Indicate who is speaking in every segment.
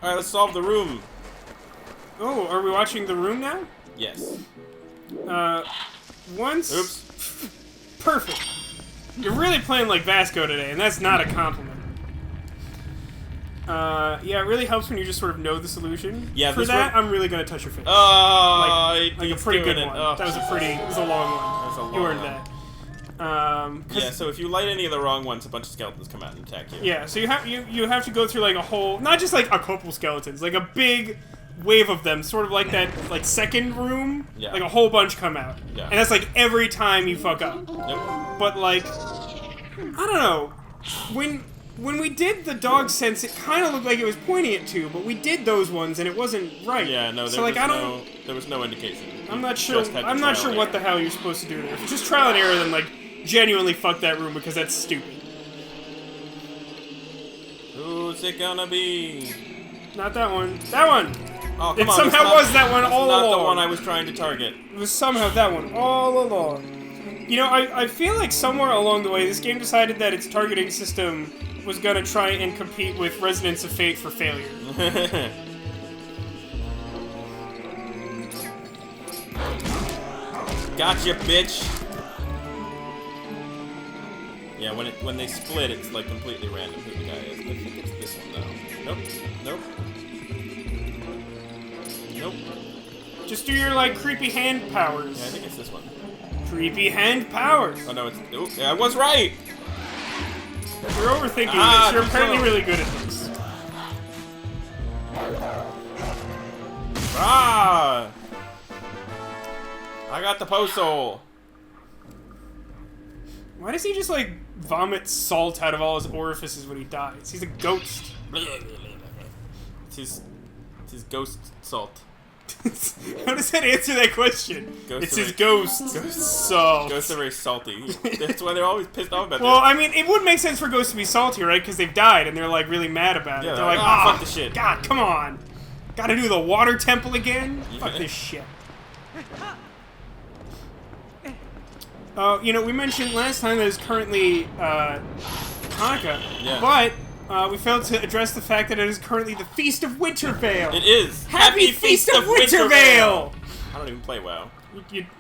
Speaker 1: Alright, let's solve the room.
Speaker 2: Oh, are we watching The Room now?
Speaker 1: Yes.
Speaker 2: Once...
Speaker 1: Oops.
Speaker 2: Perfect. You're really playing like Vasco today, and that's not a compliment. Yeah, it really helps when you just sort of know the solution.
Speaker 1: Yeah,
Speaker 2: For that, I'm really gonna touch your face.
Speaker 1: Oh,
Speaker 2: like a pretty good one.
Speaker 1: Oh.
Speaker 2: That was a long one.
Speaker 1: That was a long
Speaker 2: You earned
Speaker 1: one.
Speaker 2: that.
Speaker 1: Yeah, so if you light any of the wrong ones, a bunch of skeletons come out and attack you.
Speaker 2: Yeah, so you have to go through like a whole, not just like a couple skeletons, like a big wave of them, sort of like that like second room.
Speaker 1: Yeah.
Speaker 2: Like a whole bunch come out.
Speaker 1: Yeah.
Speaker 2: And that's like every time you fuck up.
Speaker 1: Yep.
Speaker 2: But like, I don't know, when we did the dog sense, it kind of looked like it was pointing at two, but we did those ones and it wasn't right.
Speaker 1: Yeah, no,
Speaker 2: so, like,
Speaker 1: there was no indication.
Speaker 2: I'm not sure. I'm not sure what the hell you're supposed to do there. If it's just trial and error, then like genuinely fuck that room because that's stupid.
Speaker 1: Who's it gonna be?
Speaker 2: Not that one. That one.
Speaker 1: Oh, come
Speaker 2: It
Speaker 1: on,
Speaker 2: somehow was that one all
Speaker 1: not
Speaker 2: along.
Speaker 1: the one I was trying to target.
Speaker 2: It was somehow that one all along. You know, I feel like somewhere along the way, this game decided that its targeting system was gonna try and compete with Resonance of Fate for failure.
Speaker 1: Gotcha, bitch. Yeah, when they split, it's like completely random who the guy is. I think it's this one though. Nope. Nope.
Speaker 2: Just do your like creepy hand powers.
Speaker 1: Yeah, I think it's this one.
Speaker 2: Creepy hand powers.
Speaker 1: Oh no, it's. Oh, yeah, I was right.
Speaker 2: You're overthinking this. You're apparently
Speaker 1: so.
Speaker 2: really good at this.
Speaker 1: Ah! I got the postal.
Speaker 2: Why does he just like vomit salt out of all his orifices when he dies? He's a ghost.
Speaker 1: It's his ghost salt.
Speaker 2: How does that answer that question?
Speaker 1: Ghosts
Speaker 2: It's his ghost salt.
Speaker 1: Ghosts are very salty. That's why they're always pissed off about
Speaker 2: Well,
Speaker 1: that.
Speaker 2: I mean, it would make sense for ghosts to be salty, right? Because they've died and they're like really mad about it.
Speaker 1: Yeah,
Speaker 2: They're like,
Speaker 1: fuck the shit.
Speaker 2: God, come on. Gotta do the water temple again?
Speaker 1: Yeah.
Speaker 2: Fuck this shit. You know, we mentioned last time that it's currently Hanukkah,
Speaker 1: Yeah.
Speaker 2: but we failed to address the fact that it is currently the Feast of Wintervale.
Speaker 1: It is.
Speaker 2: Happy Feast of Wintervale!
Speaker 1: I don't even play WoW.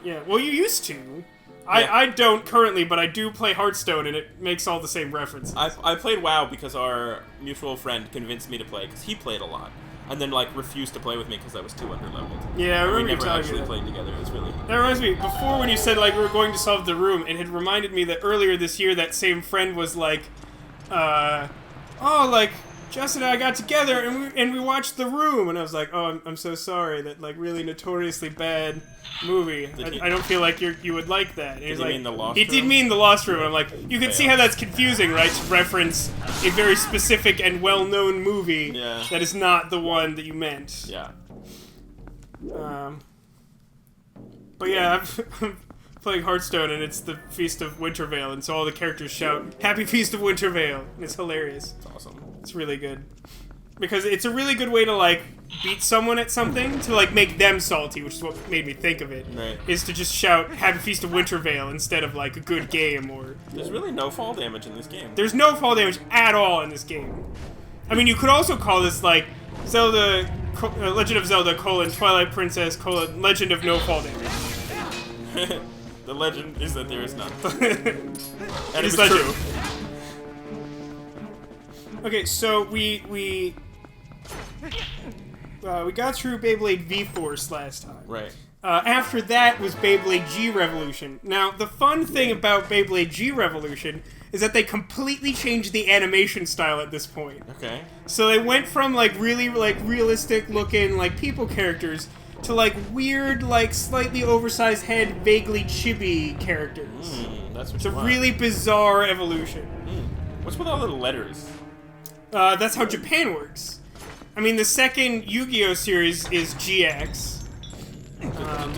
Speaker 2: Yeah, well, you used to. I don't currently, but I do play Hearthstone, and it makes all the same references.
Speaker 1: I played WoW because our mutual friend convinced me to play because he played a lot, and then like refused to play with me because I was too underleveled.
Speaker 2: Yeah, I remember
Speaker 1: we
Speaker 2: you
Speaker 1: never
Speaker 2: telling me
Speaker 1: actually
Speaker 2: that.
Speaker 1: played together. It was really.
Speaker 2: That reminds me, before when you said, like, we were going to solve the room, it had reminded me that earlier this year that same friend was like, oh, like, Jess and I got together and we watched The Room, and I was like, oh, I'm so sorry, that, like, really notoriously bad movie. I don't feel like you would like that. And
Speaker 1: Did he mean The Lost
Speaker 2: He
Speaker 1: Room?
Speaker 2: did mean The Lost Room, and I'm like, you can see how that's confusing, right, to reference a very specific and well-known movie that is not the one that you meant.
Speaker 1: Yeah.
Speaker 2: But yeah, I'm playing Hearthstone, and it's the Feast of Wintervale, and so all the characters shout, Happy Feast of Wintervale, and it's hilarious.
Speaker 1: It's awesome.
Speaker 2: It's really good. Because it's a really good way to, like, beat someone at something, to, like, make them salty, which is what made me think of it.
Speaker 1: Right.
Speaker 2: Is to just shout, Happy Feast of Wintervale, instead of, like, a good game, or...
Speaker 1: There's really no fall damage in this game.
Speaker 2: There's no fall damage at all in this game. I mean, you could also call this, like, Zelda... Legend of Zelda, Twilight Princess, Legend of No Fall Damage.
Speaker 1: The legend is that there is none.
Speaker 2: And
Speaker 1: it's
Speaker 2: legend.
Speaker 1: true.
Speaker 2: Okay, so we got through Beyblade V-Force last time.
Speaker 1: Right.
Speaker 2: After that was Beyblade G-Revolution. Now, the fun thing about Beyblade G-Revolution is that they completely changed the animation style at this point.
Speaker 1: Okay.
Speaker 2: So they went from, like, really, like, realistic-looking, like, people characters to, like, weird, like, slightly oversized head, vaguely chibi characters.
Speaker 1: That's what
Speaker 2: It's
Speaker 1: you
Speaker 2: a
Speaker 1: want.
Speaker 2: really bizarre evolution.
Speaker 1: What's with all the letters?
Speaker 2: That's how Japan works. I mean, the second Yu-Gi-Oh! Series is GX,
Speaker 1: Do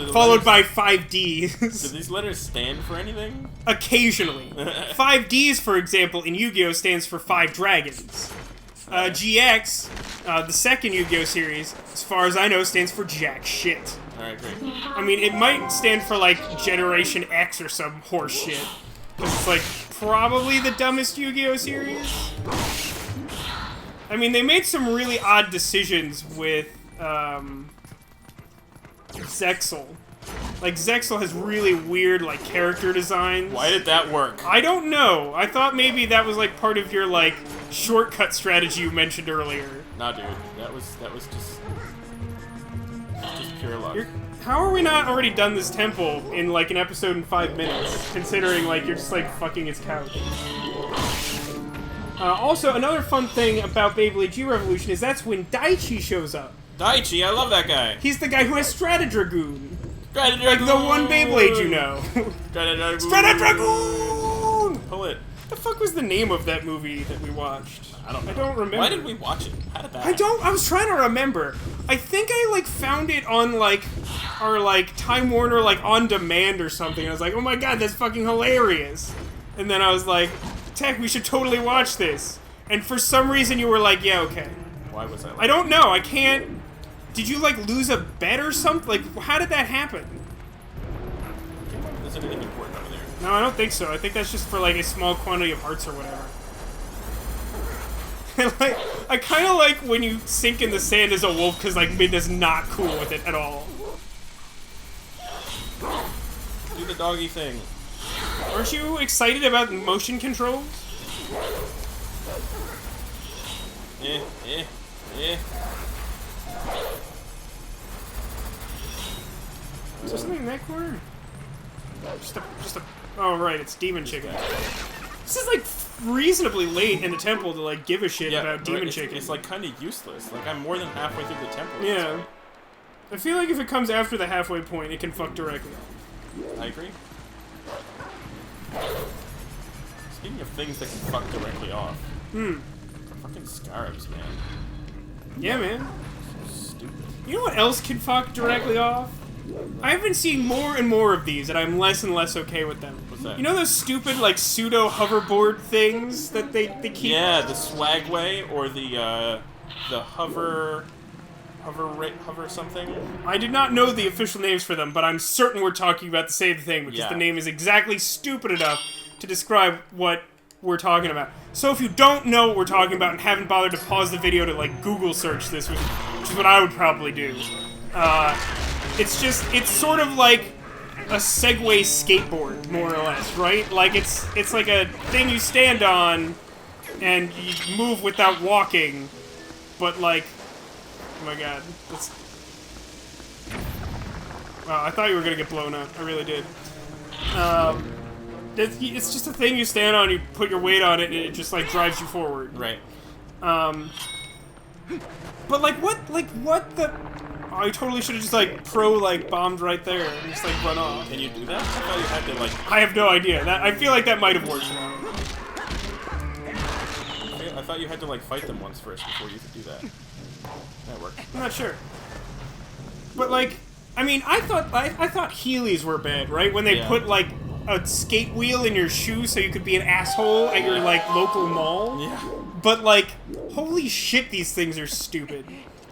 Speaker 1: the
Speaker 2: followed
Speaker 1: letters-
Speaker 2: by
Speaker 1: Do
Speaker 2: 5Ds.
Speaker 1: these letters stand for anything?
Speaker 2: Occasionally. 5Ds, for example, in Yu-Gi-Oh! Stands for 5 dragons. GX, the second Yu-Gi-Oh! Series, as far as I know, stands for jack shit.
Speaker 1: Alright, great.
Speaker 2: I mean, it might stand for, like, Generation X or some horse shit. Because it's, like, probably the dumbest Yu-Gi-Oh! series. I mean, they made some really odd decisions with Zexal. Like, Zexal has really weird, like, character designs.
Speaker 1: Why did that work?
Speaker 2: I don't know. I thought maybe that was, like, part of your, like, shortcut strategy you mentioned earlier.
Speaker 1: Nah, dude. That was just pure luck.
Speaker 2: How are we not already done this temple in, like, an episode in 5 minutes, considering, like, you're just, like, fucking its couch? Also, another fun thing about Beyblade G-Revolution is that's when Daichi shows up.
Speaker 1: Daichi, I love that guy.
Speaker 2: He's the guy who has Stratadragoon.
Speaker 1: Stratadragoon!
Speaker 2: Like the one Beyblade you know.
Speaker 1: Stratadragoon!
Speaker 2: Stratadragoon!
Speaker 1: Pull it.
Speaker 2: What the fuck was the name of that movie that we watched?
Speaker 1: I don't know.
Speaker 2: I don't remember.
Speaker 1: Why did we watch it? How did that happen?
Speaker 2: I was trying to remember. I think I, like, found it on, like, our, like, Time Warner, like, on demand or something. I was like, oh my god, that's fucking hilarious. And then I was like, Tech, we should totally watch this. And for some reason you were like, yeah, okay.
Speaker 1: Why was I like
Speaker 2: I don't know, I can't... Did you, like, lose a bet or something? Like, how did that happen?
Speaker 1: Is anything important over there?
Speaker 2: No, I don't think so. I think that's just for, like, a small quantity of hearts or whatever. Like, I kind of like when you sink in the sand as a wolf, because, like, Midna's not cool with it at all.
Speaker 1: Do the doggy thing.
Speaker 2: Aren't you excited about motion controls?
Speaker 1: Eh.
Speaker 2: Is there something in that corner? Just a... Oh, right, it's Demon Chicken. This is, like, reasonably late in the temple to, like, give a shit about Demon Chicken.
Speaker 1: It's, like, kind of useless. Like, I'm more than halfway through the temple.
Speaker 2: Yeah. I feel like if it comes after the halfway point, it can fuck directly.
Speaker 1: I agree. Speaking of things that can fuck directly off. Fucking scarabs, man.
Speaker 2: Yeah, man.
Speaker 1: So stupid.
Speaker 2: You know what else can fuck directly off? I've been seeing more and more of these, and I'm less and less okay with them.
Speaker 1: What's that?
Speaker 2: You know those stupid, like, pseudo hoverboard things that they keep?
Speaker 1: Yeah, the swagway or the hover something.
Speaker 2: I did not know the official names for them, but I'm certain we're talking about the same thing, because the name is exactly stupid enough to describe what we're talking about. So if you don't know what we're talking about and haven't bothered to pause the video to, like, Google search this, which is what I would probably do, it's sort of like a Segway skateboard, more or less, right? Like, it's like a thing you stand on and you move without walking, but, like, oh my god, that's... Wow, I thought you were gonna get blown up. I really did. It's just a thing you stand on, you put your weight on it, and it just, like, drives you forward.
Speaker 1: Right.
Speaker 2: But, like, what the... Oh, I totally should have just, like, bombed right there and just, like, run off.
Speaker 1: Can you do that? I thought you had to, like...
Speaker 2: I have no idea. I feel like that might have worked.
Speaker 1: I thought you had to, like, fight them once first before you could do that. That worked.
Speaker 2: I'm not sure. But, like, I mean, I thought Heelys were bad, right? When they put, like, a skate wheel in your shoe so you could be an asshole at your, like, local mall.
Speaker 1: Yeah.
Speaker 2: But, like, holy shit, these things are stupid.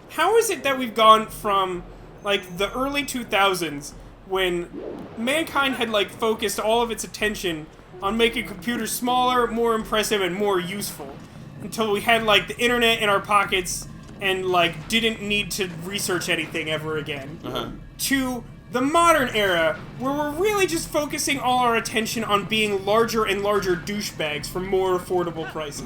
Speaker 2: How is it that we've gone from, like, the early 2000s, when mankind had, like, focused all of its attention on making computers smaller, more impressive, and more useful, until we had, like, the internet in our pockets and, like, didn't need to research anything ever again, to the modern era, where we're really just focusing all our attention on being larger and larger douchebags for more affordable prices.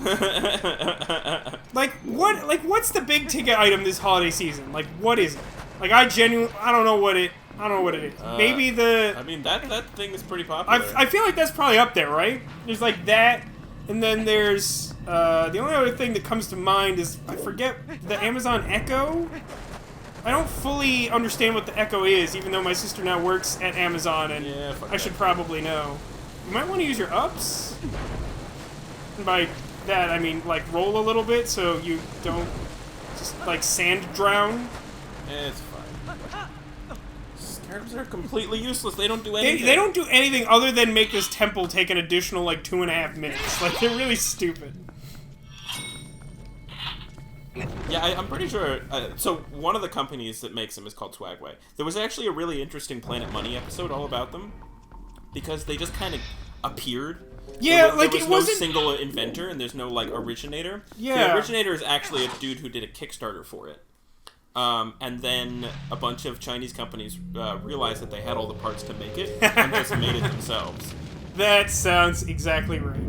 Speaker 2: What's the big ticket item this holiday season? Like, what is it? Like, I don't know what it is. Maybe the...
Speaker 1: I mean, that thing is pretty popular.
Speaker 2: I feel like that's probably up there, right? There's, like, that, and then there's, the only other thing that comes to mind is, I forget, the Amazon Echo? I don't fully understand what the Echo is, even though my sister now works at Amazon, and I should probably know. You might want to use your ups. And by that, I mean, like, roll a little bit so you don't just, like, sand drown.
Speaker 1: It's fine. Scarabs are completely useless. They don't do anything.
Speaker 2: They don't do anything other than make this temple take an additional, like, 2.5 minutes. Like, they're really stupid.
Speaker 1: Yeah, I'm pretty sure. So one of the companies that makes them is called Swagway. There was actually a really interesting Planet Money episode all about them, because they just kind of appeared.
Speaker 2: Yeah,
Speaker 1: there
Speaker 2: like
Speaker 1: was
Speaker 2: it
Speaker 1: no
Speaker 2: wasn't
Speaker 1: single inventor, and there's no like originator.
Speaker 2: Yeah.
Speaker 1: The originator is actually a dude who did a Kickstarter for it. And then a bunch of Chinese companies realized that they had all the parts to make it and just made it themselves.
Speaker 2: That sounds exactly right.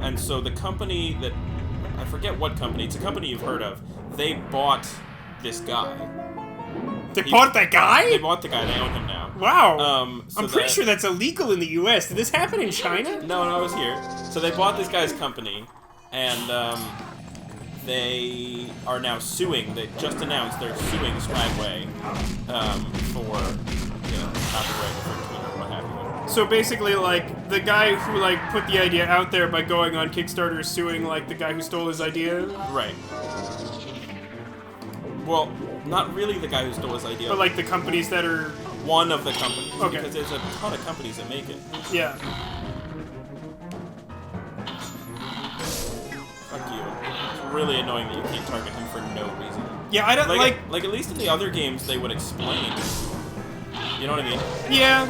Speaker 1: And so the company that... I forget what company. It's a company you've heard of. They bought this guy.
Speaker 2: They bought that guy?
Speaker 1: They bought the guy. They own him now.
Speaker 2: Wow.
Speaker 1: So
Speaker 2: I'm pretty sure that's illegal in the U.S. Did this happen in China?
Speaker 1: No, I was here. So they bought this guy's company, and they are now suing. They just announced they're suing Swagway for copyright infringement or what have you.
Speaker 2: So basically, like, the guy who, like, put the idea out there by going on Kickstarter is suing, like, the guy who stole his idea?
Speaker 1: Right. Well, not really the guy who stole his idea.
Speaker 2: But, like, the companies that are...
Speaker 1: One of the companies.
Speaker 2: Okay.
Speaker 1: Because there's a ton of companies that make it.
Speaker 2: Yeah.
Speaker 1: Fuck you. It's really annoying that you can't target him for no reason.
Speaker 2: Yeah, I don't, like...
Speaker 1: Like, at least in the other games, they would explain. You know what I mean?
Speaker 2: Yeah.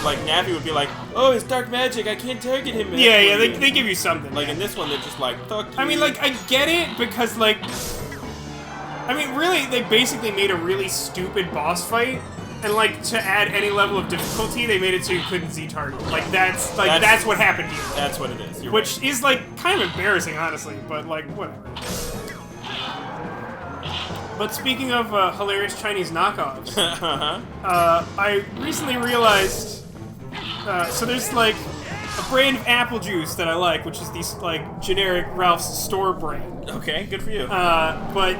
Speaker 1: Like, Navi would be like, oh, it's dark magic, I can't target him.
Speaker 2: Yeah, they give you something.
Speaker 1: Like, in this one, they're just like, fuck you.
Speaker 2: I mean, like, I get it, because, like... I mean, really, they basically made a really stupid boss fight, and, like, to add any level of difficulty, they made it so you couldn't Z-target. Like, that's what happened here.
Speaker 1: That's what it is. You're
Speaker 2: Which
Speaker 1: right.
Speaker 2: is, like, kind of embarrassing, honestly, but, like, whatever. But speaking of hilarious Chinese knockoffs, I recently realized... so there's, like, a brand of apple juice that I like, which is these, like, generic Ralph's store brand.
Speaker 1: Okay, good for you.
Speaker 2: But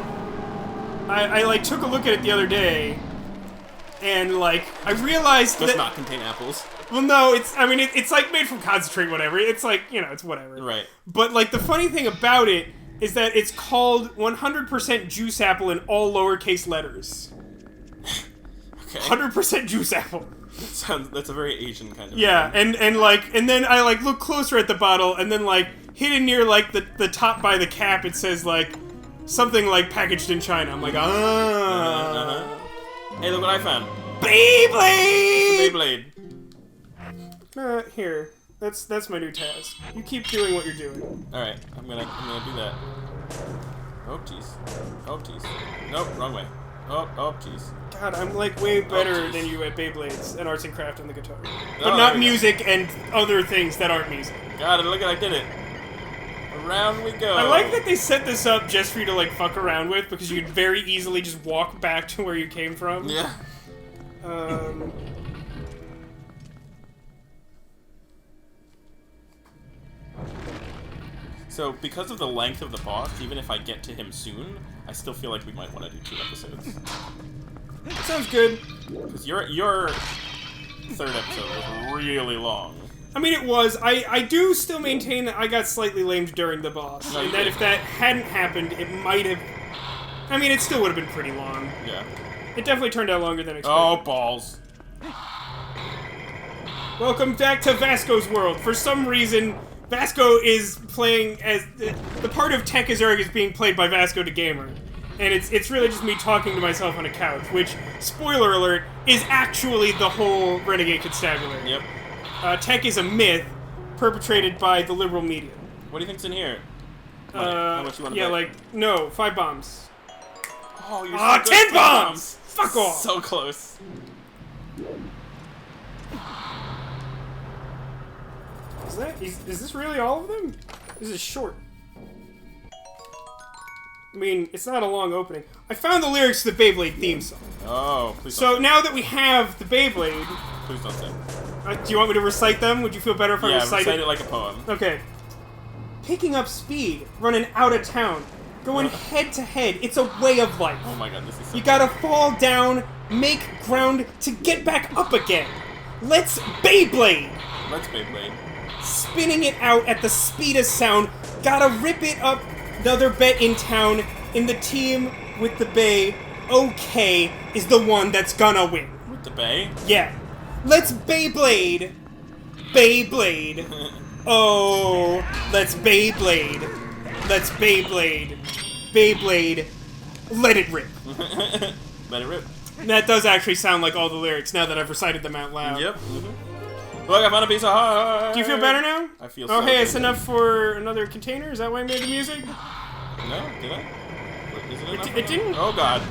Speaker 2: I like, took a look at it the other day, and, like, I realized
Speaker 1: Does
Speaker 2: that...
Speaker 1: not contain apples.
Speaker 2: Well, no, it's, like, made from concentrate, whatever. It's, like, you know, it's whatever.
Speaker 1: Right.
Speaker 2: But, like, the funny thing about it is that it's called 100% juice apple in all lowercase letters.
Speaker 1: Okay.
Speaker 2: 100% juice apple.
Speaker 1: That's a very Asian kind of
Speaker 2: Yeah,
Speaker 1: thing.
Speaker 2: and then I, like, look closer at the bottle, and then, like, hidden near, like, the top by the cap, it says, like, something, like, packaged in China. I'm like,
Speaker 1: Hey, look what I found.
Speaker 2: Beyblade!
Speaker 1: Beyblade.
Speaker 2: Here. That's my new task. You keep doing what you're doing.
Speaker 1: Alright, I'm gonna do that. Oh, jeez. Oh, jeez. Nope, wrong way. Oh, jeez.
Speaker 2: God, I'm, like, way better
Speaker 1: jeez.
Speaker 2: than you at Beyblades and arts and craft on the guitar. But
Speaker 1: Oh,
Speaker 2: not
Speaker 1: there we go.
Speaker 2: music and other things that aren't music.
Speaker 1: Got it, look at I did it. Around we go.
Speaker 2: I like that they set this up just for you to, like, fuck around with, because you could very easily just walk back to where you came from.
Speaker 1: Yeah. So, because of the length of the boss, even if I get to him soon, I still feel like we might want to do 2 episodes.
Speaker 2: Sounds good.
Speaker 1: Because your third episode was really long.
Speaker 2: I mean, it was. I do still maintain that I got slightly lamed during the boss.
Speaker 1: No, you
Speaker 2: and that
Speaker 1: did.
Speaker 2: if that hadn't happened, it might have... I mean, it still would have been pretty long.
Speaker 1: Yeah.
Speaker 2: It definitely turned out longer than expected.
Speaker 1: Oh, balls.
Speaker 2: Welcome back to Vasco's world. For some reason, Vasco is playing as... The part of TekAzurik is being played by VascoDaGamer. And it's really just me talking to myself on a couch, which, spoiler alert, is actually the whole Renegade Constabulary.
Speaker 1: Yep.
Speaker 2: Tech is a myth perpetrated by the liberal media.
Speaker 1: What do you think's in here? How much you want to
Speaker 2: Yeah,
Speaker 1: bet?
Speaker 2: like, no, 5 bombs.
Speaker 1: Oh, you're
Speaker 2: Ah,
Speaker 1: so good
Speaker 2: 10 bombs! Fuck off!
Speaker 1: So close.
Speaker 2: Is this really all of them? This is short. I mean, it's not a long opening. I found the lyrics to the Beyblade theme song.
Speaker 1: Oh, please
Speaker 2: So
Speaker 1: don't
Speaker 2: now that we have the Beyblade,
Speaker 1: say. Please don't say.
Speaker 2: do you want me to recite them? Would you feel better if I
Speaker 1: Yeah,
Speaker 2: recited?
Speaker 1: recite it like a poem.
Speaker 2: Okay. Picking up speed, running out of town, going head to head. It's a way of life.
Speaker 1: Oh my god, this is so
Speaker 2: You gotta fall down, make ground to get back up again. Let's Beyblade!
Speaker 1: Let's Beyblade.
Speaker 2: Spinning it out at the speed of sound. Gotta rip it up. Another bet in town. In the team with the Bay, okay, is the one that's gonna win.
Speaker 1: With the bay?
Speaker 2: Yeah. Let's Beyblade. Beyblade. Oh, let's Beyblade. Let's Beyblade. Beyblade. Let it rip.
Speaker 1: Let it rip.
Speaker 2: That does actually sound like all the lyrics now that I've recited them out loud.
Speaker 1: Yep. Look, I found a piece of heart.
Speaker 2: Do you feel better now?
Speaker 1: I feel
Speaker 2: Oh,
Speaker 1: so
Speaker 2: hey,
Speaker 1: good.
Speaker 2: it's enough for another container? Is that why I made the music?
Speaker 1: No, did I? Is it enough?
Speaker 2: It didn't?
Speaker 1: Oh, God.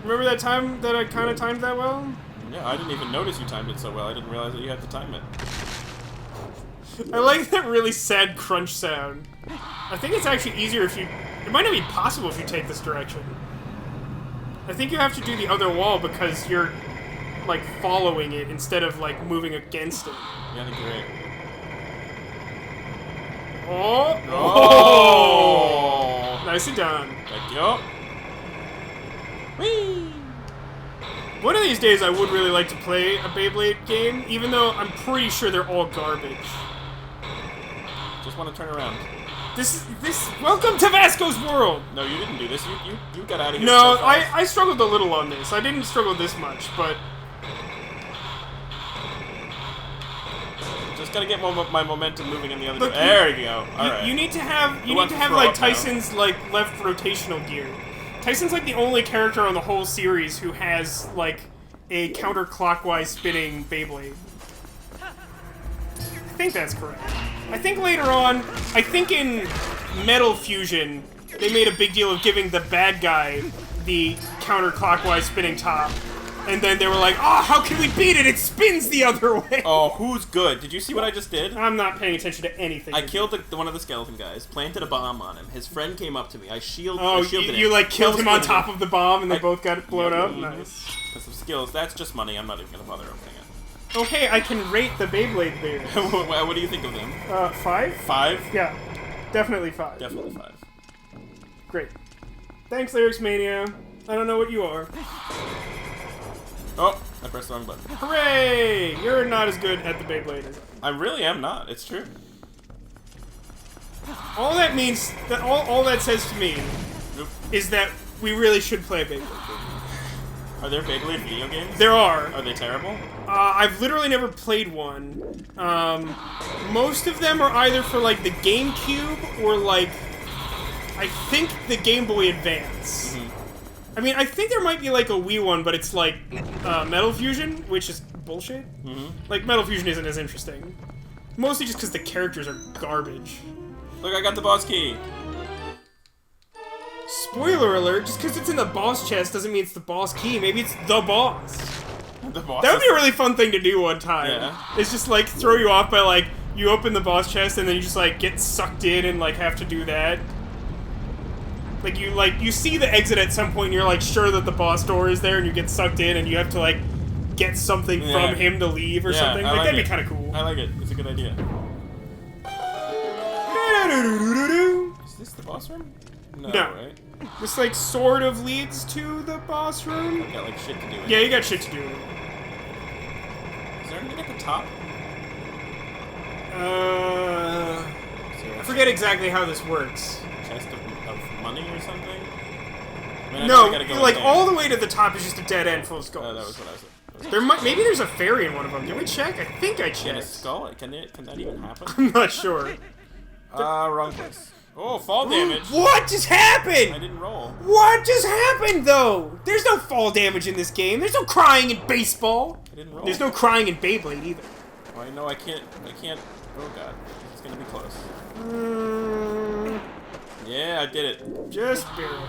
Speaker 2: Remember that time that I kind of timed that well?
Speaker 1: Yeah, I didn't even notice you timed it so well. I didn't realize that you had to time it.
Speaker 2: I like that really sad crunch sound. I think it's actually easier if you... It might not be possible if you take this direction. I think you have to do the other wall because you're, like, following it instead of, like, moving against it.
Speaker 1: Yeah, I think you're right.
Speaker 2: Oh!
Speaker 1: Oh!
Speaker 2: Nicely done.
Speaker 1: Thank you. Whee!
Speaker 2: One of these days I would really like to play a Beyblade game, even though I'm pretty sure they're all garbage.
Speaker 1: Just want to turn around.
Speaker 2: Welcome to Vasco's world!
Speaker 1: No, you didn't do this. You got out of here.
Speaker 2: No,
Speaker 1: so fast.
Speaker 2: I struggled a little on this. I didn't struggle this much, but...
Speaker 1: Just gotta get my momentum moving in the other
Speaker 2: Look,
Speaker 1: direction. There we go. Alright.
Speaker 2: You need to have
Speaker 1: wants to throw
Speaker 2: like
Speaker 1: up now?
Speaker 2: Tyson's like left rotational gear. Tyson's like the only character on the whole series who has like a counterclockwise spinning Beyblade. I think that's correct. I think later on, I think in Metal Fusion, they made a big deal of giving the bad guy the counterclockwise spinning top. And then they were like, oh, how can we beat it? It spins the other way.
Speaker 1: Oh, who's good? Did you see what I just did?
Speaker 2: I'm not paying attention to anything.
Speaker 1: I killed one of the skeleton guys, planted a bomb on him. His friend came up to me. I shielded
Speaker 2: Oh,
Speaker 1: him.
Speaker 2: you like killed him on
Speaker 1: Kill-splinted
Speaker 2: top of the bomb and they both got it blown
Speaker 1: Yeah,
Speaker 2: up?
Speaker 1: mhm.
Speaker 2: Nice.
Speaker 1: With some skills. That's just money. I'm not even gonna bother opening it.
Speaker 2: Oh, hey, I can rate the Beyblade there.
Speaker 1: What do you think of them?
Speaker 2: 5?
Speaker 1: 5?
Speaker 2: Yeah, definitely 5.
Speaker 1: Definitely 5.
Speaker 2: Great. Thanks, Lyrics Mania. I don't know what you are.
Speaker 1: Oh, I pressed the wrong button.
Speaker 2: Hooray! You're not as good at the Beyblade as
Speaker 1: I really am not. It's true.
Speaker 2: all that means that all that says to me
Speaker 1: Nope.
Speaker 2: is that we really should play a Beyblade game.
Speaker 1: Are there Beyblade video games?
Speaker 2: There are.
Speaker 1: Are they terrible?
Speaker 2: I've literally never played one. Most of them are either for like the GameCube or like I think the Game Boy Advance. I mean, I think there might be like a Wii one, but it's like Metal Fusion, which is bullshit. Like Metal Fusion isn't as interesting, mostly just because the characters are garbage.
Speaker 1: Look, I got the boss key.
Speaker 2: Spoiler alert: just because it's in the boss chest doesn't mean it's the boss key. Maybe it's the boss.
Speaker 1: The boss.
Speaker 2: That would be a really fun thing to do one time.
Speaker 1: Yeah.
Speaker 2: It's just like throw you off by like you open the boss chest and then you just like get sucked in and like have to do that. Like you see the exit at some point and you're like sure that the boss door is there and you get sucked in and you have to like get something from him to leave or something.
Speaker 1: I
Speaker 2: Like that'd
Speaker 1: it.
Speaker 2: be kind of cool.
Speaker 1: I like it. It's a good idea. Is this the boss room? No,
Speaker 2: No.
Speaker 1: right?
Speaker 2: This like sort of leads to the boss room.
Speaker 1: I got like shit to do.
Speaker 2: Yeah, you got shit to do.
Speaker 1: Is there anything at the top?
Speaker 2: I forget exactly how this works.
Speaker 1: Chest of money or something? I mean, I know
Speaker 2: No,
Speaker 1: I gotta go
Speaker 2: like
Speaker 1: in
Speaker 2: all
Speaker 1: there.
Speaker 2: the way to the top is just a dead end full of skulls.
Speaker 1: That was what I was.
Speaker 2: Maybe there's a fairy in one of them. Did we check? I think I
Speaker 1: Get a
Speaker 2: checked.
Speaker 1: skull? Can that even happen?
Speaker 2: I'm not sure.
Speaker 1: Wrong place. Oh, fall damage.
Speaker 2: What just
Speaker 1: I
Speaker 2: happened?
Speaker 1: didn't roll.
Speaker 2: What just happened, though? There's no fall damage in this game. There's no crying in baseball.
Speaker 1: I didn't roll.
Speaker 2: There's no crying in Beyblade either.
Speaker 1: Oh, I know I can't. Oh god, it's gonna be close. Yeah, I did it.
Speaker 2: Just barely.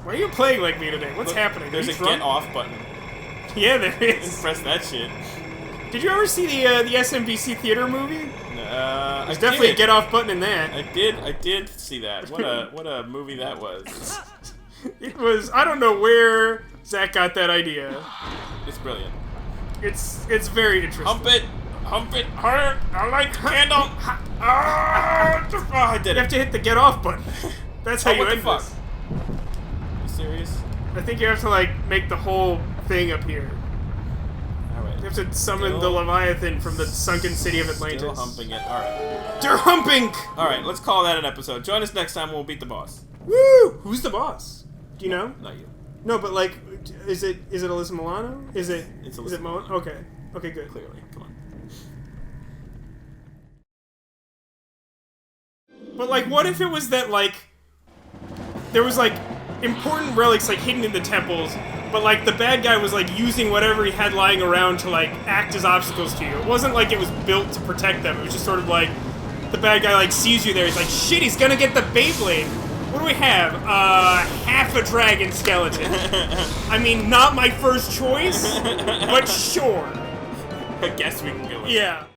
Speaker 2: Why are you playing like me today? What's
Speaker 1: Look,
Speaker 2: happening?
Speaker 1: There's
Speaker 2: Are
Speaker 1: a
Speaker 2: you drunk?
Speaker 1: get off button.
Speaker 2: Yeah, there is.
Speaker 1: Press that shit.
Speaker 2: Did you ever see the SMBC theater movie?
Speaker 1: There's
Speaker 2: Definitely a get off button in that.
Speaker 1: I did see that. What a movie that was.
Speaker 2: It was. I don't know where Zach got that idea.
Speaker 1: It's brilliant.
Speaker 2: It's very interesting.
Speaker 1: Hump it, harder. I like the candle. I did
Speaker 2: You have
Speaker 1: it.
Speaker 2: to hit the get off button. That's how
Speaker 1: Oh,
Speaker 2: you
Speaker 1: what the
Speaker 2: end
Speaker 1: fuck?
Speaker 2: this.
Speaker 1: You serious?
Speaker 2: I think you have to like make the whole thing appear.
Speaker 1: All right.
Speaker 2: You have to summon the Leviathan from the sunken city of Atlantis.
Speaker 1: Still humping it. All right.
Speaker 2: They're humping!
Speaker 1: All right. Let's call that an episode. Join us next time. We'll beat the boss.
Speaker 2: Woo! Who's the boss? Do you know?
Speaker 1: Not you.
Speaker 2: No, but like, is it Alyssa Milano? Is it?
Speaker 1: It's
Speaker 2: Is
Speaker 1: Alyssa
Speaker 2: it Moen? Okay. Okay, good.
Speaker 1: Clearly. Come on.
Speaker 2: But like, what if it was that like there was like important relics like hidden in the temples, but like the bad guy was like using whatever he had lying around to like act as obstacles to you. It wasn't like it was built to protect them. It was just sort of like the bad guy like sees you there. He's like, shit, he's gonna get the Beyblade. What do we have? Half a dragon skeleton. I mean, not my first choice, but sure.
Speaker 1: I guess we can go with it.
Speaker 2: Yeah.